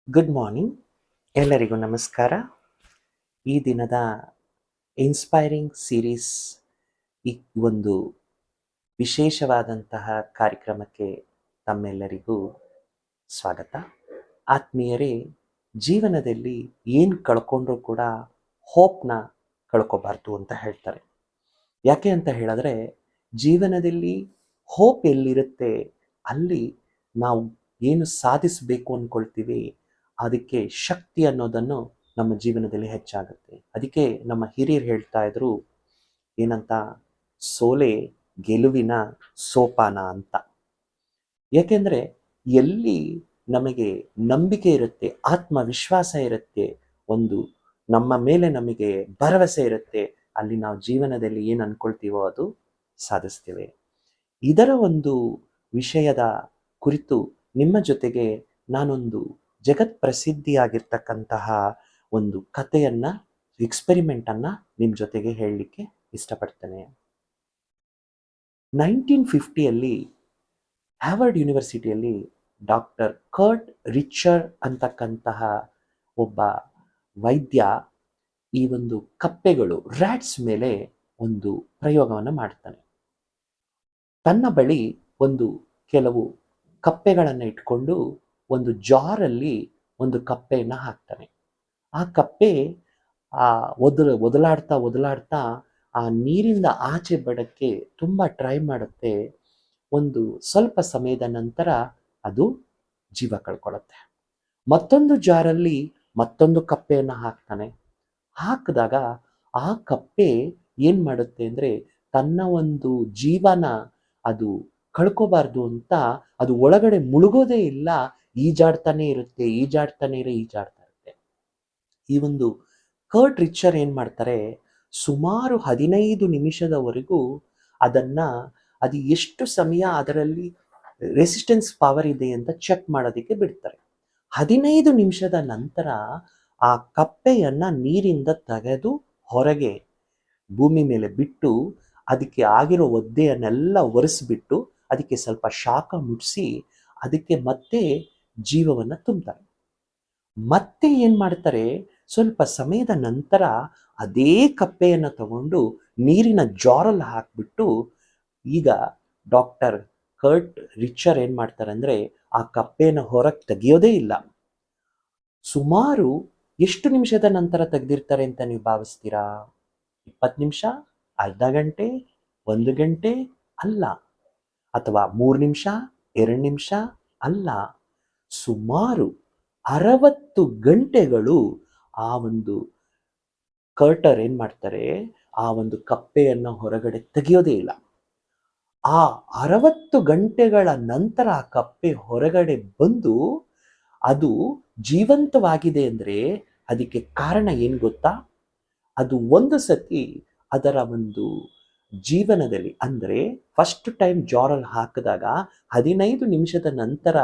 Good morning. ಎಲ್ಲರಿಗೂ ನಮಸ್ಕಾರ. ಈ ದಿನದ ಇನ್ಸ್ಪೈರಿಂಗ್ ಸೀರೀಸ್ ಈ ಒಂದು ವಿಶೇಷವಾದಂತಹ ಕಾರ್ಯಕ್ರಮಕ್ಕೆ ತಮ್ಮೆಲ್ಲರಿಗೂ ಸ್ವಾಗತ. ಆತ್ಮೀಯರೇ, ಜೀವನದಲ್ಲಿ ಏನು ಕಳ್ಕೊಂಡ್ರೂ ಕೂಡ ಹೋಪ್ನ ಕಳ್ಕೋಬಾರ್ದು ಅಂತ ಹೇಳ್ತಾರೆ. ಯಾಕೆ ಅಂತ ಹೇಳಿದ್ರೆ, ಜೀವನದಲ್ಲಿ ಹೋಪ್ ಎಲ್ಲಿರುತ್ತೆ ಅಲ್ಲಿ ನಾವು ಏನು ಸಾಧಿಸಬೇಕು ಅಂದ್ಕೊಳ್ತೀವಿ ಅದಕ್ಕೆ ಶಕ್ತಿ ಅನ್ನೋದನ್ನು ನಮ್ಮ ಜೀವನದಲ್ಲಿ ಹೆಚ್ಚಾಗುತ್ತೆ. ಅದಕ್ಕೆ ನಮ್ಮ ಹಿರಿಯರು ಹೇಳ್ತಾ ಇದ್ರು ಏನಂತ, ಸೋಲೆ ಗೆಲುವಿನ ಸೋಪಾನ ಅಂತ. ಯಾಕೆಂದ್ರೆ ಎಲ್ಲಿ ನಮಗೆ ನಂಬಿಕೆ ಇರುತ್ತೆ, ಆತ್ಮವಿಶ್ವಾಸ ಇರುತ್ತೆ, ಒಂದು ನಮ್ಮ ಮೇಲೆ ನಮಗೆ ಭರವಸೆ ಇರುತ್ತೆ, ಅಲ್ಲಿ ನಾವು ಜೀವನದಲ್ಲಿ ಏನು ಅನ್ಕೊಳ್ತೀವೋ ಅದು ಸಾಧಿಸ್ತೇವೆ. ಇದರ ಒಂದು ವಿಷಯದ ಕುರಿತು ನಿಮ್ಮ ಜೊತೆಗೆ ನಾನೊಂದು ಜಗತ್ ಪ್ರಸಿದ್ಧಿಯಾಗಿರ್ತಕ್ಕಂತಹ ಒಂದು ಕಥೆಯನ್ನ, ಎಕ್ಸ್ಪೆರಿಮೆಂಟ್ ಅನ್ನ ನಿಮ್ಮ ಜೊತೆಗೆ ಹೇಳಲಿಕ್ಕೆ ಇಷ್ಟಪಡ್ತೇನೆ. 1950ಯಲ್ಲಿ ಹ್ಯಾವರ್ಡ್ ಯೂನಿವರ್ಸಿಟಿಯಲ್ಲಿ ಡಾಕ್ಟರ್ ಕರ್ಟ್ ರಿಚರ್ ಅಂತಕ್ಕಂತಹ ಒಬ್ಬ ವೈದ್ಯ ಈ ಒಂದು ಕಪ್ಪೆಗಳು, ರ್ಯಾಟ್ಸ್ ಮೇಲೆ ಒಂದು ಪ್ರಯೋಗವನ್ನು ಮಾಡ್ತಾನೆ. ತನ್ನ ಬಳಿ ಒಂದು ಕೆಲವು ಕಪ್ಪೆಗಳನ್ನು ಇಟ್ಕೊಂಡು ಒಂದು ಜಾರಲ್ಲಿ ಒಂದು ಕಪ್ಪೆಯನ್ನು ಹಾಕ್ತಾನೆ. ಆ ಕಪ್ಪೆ ಒದಲಾಡ್ತಾ ಆ ನೀರಿಂದ ಆಚೆ ಬಡಕ್ಕೆ ತುಂಬ ಟ್ರೈ ಮಾಡುತ್ತೆ. ಒಂದು ಸ್ವಲ್ಪ ಸಮಯದ ನಂತರ ಅದು ಜೀವ ಕಳ್ಕೊಳ್ಳುತ್ತೆ. ಮತ್ತೊಂದು ಜಾರಲ್ಲಿ ಮತ್ತೊಂದು ಕಪ್ಪೆಯನ್ನು ಹಾಕ್ತಾನೆ. ಹಾಕಿದಾಗ ಆ ಕಪ್ಪೆ ಏನ್ ಮಾಡುತ್ತೆ ಅಂದ್ರೆ, ತನ್ನ ಒಂದು ಜೀವನ ಅದು ಕಳ್ಕೋಬಾರ್ದು ಅಂತ ಅದು ಒಳಗಡೆ ಮುಳುಗೋದೇ ಇಲ್ಲ, ಈಜಾಡ್ತಾನೆ ಇರುತ್ತೆ. ಈ ಒಂದು ಕರ್ಟ್ ರಿಚರ್ ಏನ್ ಮಾಡ್ತಾರೆ, ಸುಮಾರು 15 ನಿಮಿಷದವರೆಗೂ ಅದನ್ನ ಅದು ಎಷ್ಟು ಸಮಯ ಅದರಲ್ಲಿ ರೆಸಿಸ್ಟೆನ್ಸ್ ಪವರ್ ಇದೆ ಅಂತ ಚೆಕ್ ಮಾಡೋದಕ್ಕೆ ಬಿಡ್ತಾರೆ. 15 ನಿಮಿಷದ ನಂತರ ಆ ಕಪ್ಪೆಯನ್ನ ನೀರಿಂದ ತೆಗೆದು ಹೊರಗೆ ಭೂಮಿ ಮೇಲೆ ಬಿಟ್ಟು ಅದಕ್ಕೆ ಆಗಿರೋ ಒದ್ದೆಯನ್ನೆಲ್ಲ ಒರೆಸ್ಬಿಟ್ಟು ಅದಕ್ಕೆ ಸ್ವಲ್ಪ ಶಾಖ ಮುಟ್ಟಿಸಿ ಅದಕ್ಕೆ ಮತ್ತೆ ಜೀವವನ್ನ ತುಂಬ್ತಾರೆ. ಮತ್ತೆ ಏನ್ ಮಾಡ್ತಾರೆ, ಸ್ವಲ್ಪ ಸಮಯದ ನಂತರ ಅದೇ ಕಪ್ಪೆಯನ್ನ ತಗೊಂಡು ನೀರಿನ ಜಾರಲ್ಲಿ ಹಾಕ್ಬಿಟ್ಟು, ಈಗ ಡಾಕ್ಟರ್ ಕರ್ಟ್ ರಿಚರ್ ಏನ್ ಮಾಡ್ತಾರೆ ಅಂದ್ರೆ, ಆ ಕಪ್ಪೆಯನ್ನು ಹೊರಗೆ ತೆಗೆಯೋದೇ ಇಲ್ಲ. ಸುಮಾರು ಎಷ್ಟು ನಿಮಿಷದ ನಂತರ ತೆಗೆದಿರ್ತಾರೆ ಅಂತ ನೀವು ಭಾವಿಸ್ತೀರಾ? 20 ನಿಮಿಷ, ಅರ್ಧ ಗಂಟೆ, 1 ಗಂಟೆ ಅಲ್ಲ, ಅಥವಾ 3 ನಿಮಿಷ, 2 ನಿಮಿಷ ಅಲ್ಲ, ಸುಮಾರು 60 ಗಂಟೆಗಳು ಆ ಒಂದು ಕರ್ಟರ್ ಏನ್ ಮಾಡ್ತಾರೆ, ಆ ಒಂದು ಕಪ್ಪೆಯನ್ನು ಹೊರಗಡೆ ತೆಗೆಯೋದೇ ಇಲ್ಲ. ಆ 60 ಗಂಟೆಗಳ ನಂತರ ಆ ಕಪ್ಪೆ ಹೊರಗಡೆ ಬಂದು ಅದು ಜೀವಂತವಾಗಿದೆ ಅಂದ್ರೆ ಅದಕ್ಕೆ ಕಾರಣ ಏನ್ ಗೊತ್ತಾ? ಅದು ಒಂದು ಸತಿ ಅದರ ಒಂದು ಜೀವನದಲ್ಲಿ, ಅಂದ್ರೆ ಫಸ್ಟ್ ಟೈಮ್ ಜಾರಲ್ಲಿ ಹಾಕಿದಾಗ 15 ನಿಮಿಷದ ನಂತರ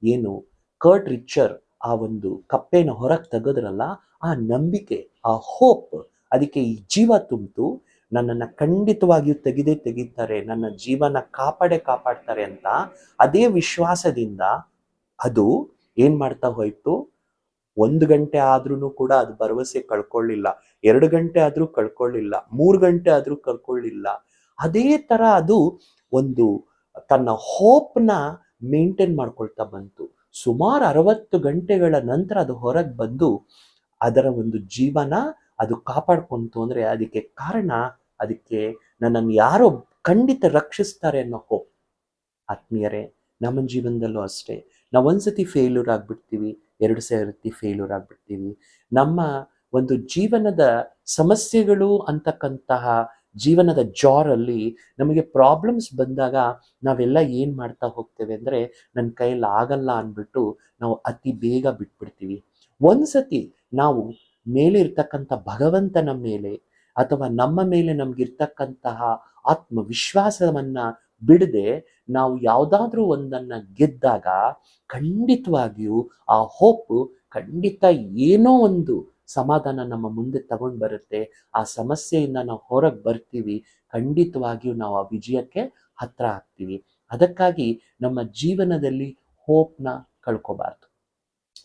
ಏನು ಕರ್ಟ್ ರಿಚರ್ ಆ ಒಂದು ಕಪ್ಪೆನ ಹೊರಗೆ ತೆಗೆದ್ರಲ್ಲ, ಆ ನಂಬಿಕೆ, ಆ ಹೋಪ್ ಅದಕ್ಕೆ ಈ ಜೀವ ತುಂಬಿತು. ನನ್ನನ್ನು ಖಂಡಿತವಾಗಿಯೂ ತೆಗಿತಾರೆ, ನನ್ನ ಜೀವನ ಕಾಪಾಡ್ತಾರೆ ಅಂತ ಅದೇ ವಿಶ್ವಾಸದಿಂದ ಅದು ಏನ್ ಮಾಡ್ತಾ ಹೋಯ್ತು. 1 ಗಂಟೆ ಆದ್ರೂ ಕೂಡ ಅದು ಭರವಸೆ ಕಳ್ಕೊಳ್ಳಿಲ್ಲ, 2 ಗಂಟೆ ಆದ್ರೂ ಕಳ್ಕೊಳ್ಳಿಲ್ಲ, 3 ಗಂಟೆ ಆದ್ರೂ ಕಳ್ಕೊಳ್ಳಿಲ್ಲ. ಅದೇ ತರ ಅದು ಒಂದು ತನ್ನ ಹೋಪ್ನ ಮೇಂಟೈನ್ ಮಾಡ್ಕೊಳ್ತಾ ಬಂತು. ಸುಮಾರು 60 ಗಂಟೆಗಳ ನಂತರ ಅದು ಹೊರಗೆ ಬಂದು ಅದರ ಒಂದು ಜೀವನ ಅದು ಕಾಪಾಡ್ಕೊಂತು ಅಂದ್ರೆ ಅದಕ್ಕೆ ಕಾರಣ, ಅದಕ್ಕೆ ನನ್ನನ್ನು ಯಾರೋ ಖಂಡಿತ ರಕ್ಷಿಸ್ತಾರೆ ಅನ್ನೋ ಹೋಪ್. ಆತ್ಮೀಯರೇ, ನಮ್ಮ ಜೀವನದಲ್ಲೂ ಅಷ್ಟೇ, ನಾವು ಒಂದ್ಸತಿ ಫೇಲ್ಯೂರ್ ಆಗ್ಬಿಡ್ತೀವಿ, 2 ಸರ್ತಿ ಫೇಲ್ಯೂರ್ ಆಗ್ಬಿಡ್ತೀವಿ. ನಮ್ಮ ಒಂದು ಜೀವನದ ಸಮಸ್ಯೆಗಳು ಅಂತಕ್ಕಂತಹ ಜೀವನದ ಜಾರಲ್ಲಿ ನಮಗೆ ಪ್ರಾಬ್ಲಮ್ಸ್ ಬಂದಾಗ ನಾವೆಲ್ಲ ಏನ್ ಮಾಡ್ತಾ ಹೋಗ್ತೇವೆ ಅಂದ್ರೆ, ನನ್ನ ಕೈಯಲ್ಲಿ ಆಗಲ್ಲ ಅಂದ್ಬಿಟ್ಟು ನಾವು ಅತಿ ಬೇಗ ಬಿಟ್ಬಿಡ್ತೀವಿ. ಒಂದ್ಸತಿ ನಾವು ಮೇಲೆ ಇರ್ತಕ್ಕಂಥ ಭಗವಂತನ ಮೇಲೆ ಅಥವಾ ನಮ್ಮ ಮೇಲೆ ನಮ್ಗಿರ್ತಕ್ಕಂತಹ ಆತ್ಮವಿಶ್ವಾಸವನ್ನ ಬಿಡದೆ ನಾವು ಯಾವುದಾದ್ರೂ ಒಂದನ್ನ ಗೆದ್ದಾಗ ಖಂಡಿತವಾಗಿಯೂ ಆ ಹೋಪ್ ಖಂಡಿತ ಏನೋ ಒಂದು ಸಮಾಧಾನ ನಮ್ಮ ಮುಂದೆ ತಗೊಂಡು ಬರುತ್ತೆ. ಆ ಸಮಸ್ಯೆಯಿಂದ ನಾವು ಹೊರಗೆ ಬರ್ತೀವಿ, ಖಂಡಿತವಾಗಿಯೂ ನಾವು ಆ ವಿಜಯಕ್ಕೆ ಹತ್ರ ಆಗ್ತೀವಿ. ಅದಕ್ಕಾಗಿ ನಮ್ಮ ಜೀವನದಲ್ಲಿ ಹೋಪ್ನ ಕಳ್ಕೋಬಾರ್ದು.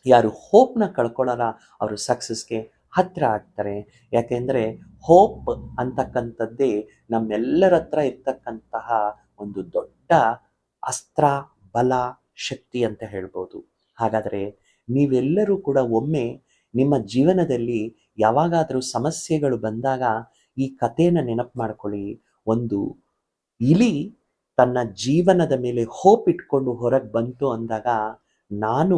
ಯಾರು ಹೋಪ್ನ ಕಳ್ಕೊಳ್ಳೋಲ್ಲ ಅವರು ಸಕ್ಸಸ್ಗೆ ಹತ್ತಿರ ಆಗ್ತಾರೆ. ಯಾಕೆಂದರೆ ಹೋಪ್ ಅಂತಕ್ಕಂಥದ್ದೇ ನಮ್ಮೆಲ್ಲರ ಹತ್ರ ಇರ್ತಕ್ಕಂತಹ ಒಂದು ದೊಡ್ಡ ಅಸ್ತ್ರ, ಬಲ, ಶಕ್ತಿ ಅಂತ ಹೇಳ್ಬೋದು. ಹಾಗಾದರೆ ನೀವೆಲ್ಲರೂ ಕೂಡ ಒಮ್ಮೆ ನಿಮ್ಮ ಜೀವನದಲ್ಲಿ ಯಾವಾಗಾದರೂ ಸಮಸ್ಯೆಗಳು ಬಂದಾಗ ಈ ಕಥೆನ ನೆನಪು ಮಾಡ್ಕೊಳ್ಳಿ. ಒಂದು ಇಲಿ ತನ್ನ ಜೀವನದ ಮೇಲೆ ಹೋಪ್ ಇಟ್ಕೊಂಡು ಹೊರಗೆ ಬಂತು ಅಂದಾಗ, ನಾನು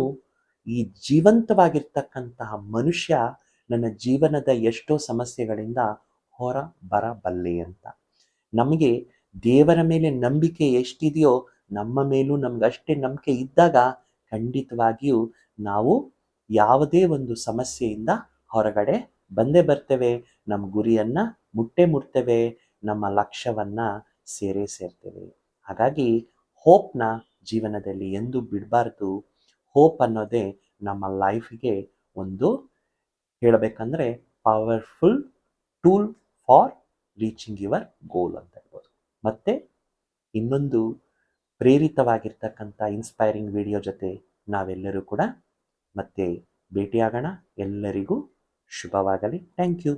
ಈ ಜೀವಂತವಾಗಿರ್ತಕ್ಕಂತಹ ಮನುಷ್ಯ ನನ್ನ ಜೀವನದ ಎಷ್ಟೋ ಸಮಸ್ಯೆಗಳಿಂದ ಹೊರ ಬರಬಲ್ಲೆ ಅಂತ. ನಮಗೆ ದೇವರ ಮೇಲೆ ನಂಬಿಕೆ ಎಷ್ಟಿದೆಯೋ ನಮ್ಮ ಮೇಲೂ ನಮ್ಗಷ್ಟೇ ನಂಬಿಕೆ ಇದ್ದಾಗ ಖಂಡಿತವಾಗಿಯೂ ನಾವು ಯಾವುದೇ ಒಂದು ಸಮಸ್ಯೆಯಿಂದ ಹೊರಗಡೆ ಬಂದೇ ಬರ್ತೇವೆ. ನಮ್ಮ ಗುರಿಯನ್ನು ಮುಟ್ಟೇವೆ, ನಮ್ಮ ಲಕ್ಷ್ಯವನ್ನು ಸೇರ್ತೇವೆ. ಹಾಗಾಗಿ ಹೋಪ್ನ ಜೀವನದಲ್ಲಿ ಎಂದೂ ಬಿಡಬಾರ್ದು. ಹೋಪ್ ಅನ್ನೋದೇ ನಮ್ಮ ಲೈಫ್ಗೆ ಒಂದು ಹೇಳಬೇಕಂದ್ರೆ powerful tool for reaching your goal ಅಂತ ಹೇಳ್ಬೋದು. ಮತ್ತೆ ಇನ್ನೊಂದು ಪ್ರೇರಿತವಾಗಿರ್ತಕ್ಕಂಥ ಇನ್ಸ್ಪೈರಿಂಗ್ ವಿಡಿಯೋ ಜೊತೆ ನಾವೆಲ್ಲರೂ ಕೂಡ ಮತ್ತೆ ಭೇಟಿಯಾಗೋಣ. ಎಲ್ಲರಿಗೂ ಶುಭವಾಗಲಿ. Thank you.